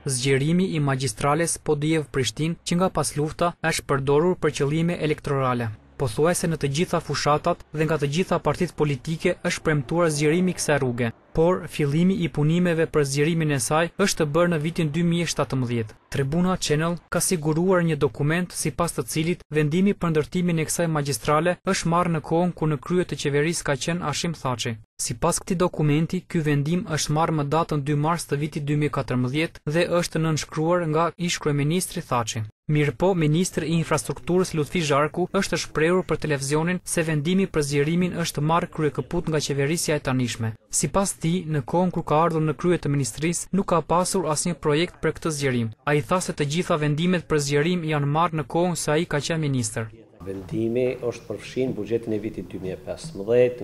Zgjerimi i magjistrales Podujevë-Prishtinë që nga pas lufta është përdorur për qëllime elektorale. Pothuajse në të gjitha fushatat dhe nga të gjitha partitë politike është premtuar zgjerimi i kësaj rruge, por fillimi i punimeve për zgjerimin e saj është të bërë në vitin 2017. Tribuna Channel ka siguruar një dokument sipas të cilit vendimi për ndërtimin e kësaj magjistrale është marrë në kohën kur në krye të qeverisë ka qenë Hashim Thaçi. Sipas këtij dokumenti, ky vendim është marrë më datën 2 mars të vitit 2014 dhe është nënshkruar nga ish-kryeministri Thaçi. Mirëpo, ministri i infrastrukturës Lutfi Zharku është shprehur për televizionin se vendimi për zgjerimin është marrë kryekëput nga qeverisja e tanishme. Sipas tij, në kohën kur ka ardhur në krye të ministrisë, nuk ka pasur asnjë projekt për këtë zgjerim. Ai tha se të gjitha vendimet për zgjerim janë marrë në kohën se ai ka qenë ministër. Vendimi është përfshirë në buxhetin e vitit 2015,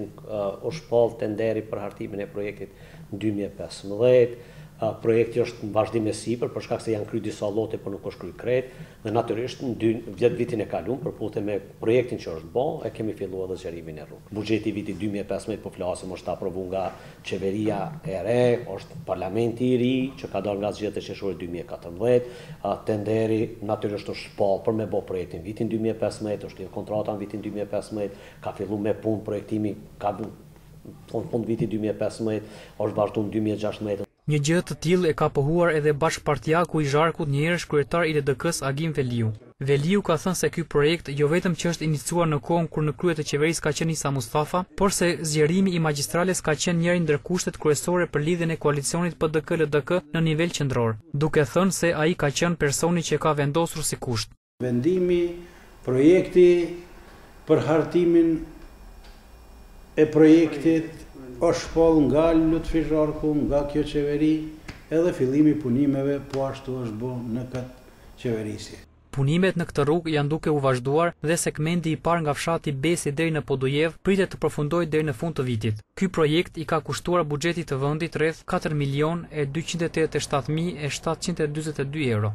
është shpall tenderi për hartimin e projektit në 2015. Projekti është në vazhdim e sipër për shkak se janë kryer disa llote por nuk është kryer krejt dhe natyrisht në vitin e kaluar përputhje me projektin që është bë, e kemi filluar edhe zgjerimin e rrugës. Buxheti i vitit 2015 po flasim është aprovuar nga qeveria e re, është parlamenti i ri që ka dalë nga zgjedhjet e qershorit 2014, tenderi natyrisht është shpall për me bë projektin vitin 2015, është lidhur kontrata në vitin 2015, ka filluar me punë projektimi ka fund vitit 2015, është vazhduar në 2016. Një gjë të tillë e ka pohuar edhe bashkëpartiaku i Zharkut, njëherësh kryetar i LDK-s Agim Veliu. Veliu ka thënë se ky projekt jo vetëm që është iniciuar në kohën kur në krye të qeverisë ka qenë Isa Mustafa, por se zgjerimi i magjistrales ka qenë njëri ndër kushtet kryesore për lidhjen e koalicionit PDK-LDK në nivel qendror, duke thënë se ai ka qenë personi që ka vendosur si kusht. Vendimi, projekti për hartimin e projektit është shpall nga Lutfi Zharku, nga kjo qeveri, edhe fillimi i punimeve po ashtu është bë në këtë qeverisje. Punimet në këtë rrugë janë duke u vazhduar dhe segmenti i parë nga fshati Besi deri në Podujevë pritet të përfundojë deri në fund të vitit. Ky projekt i ka kushtuar buxhetit të vendit rreth 4.287.742 euro.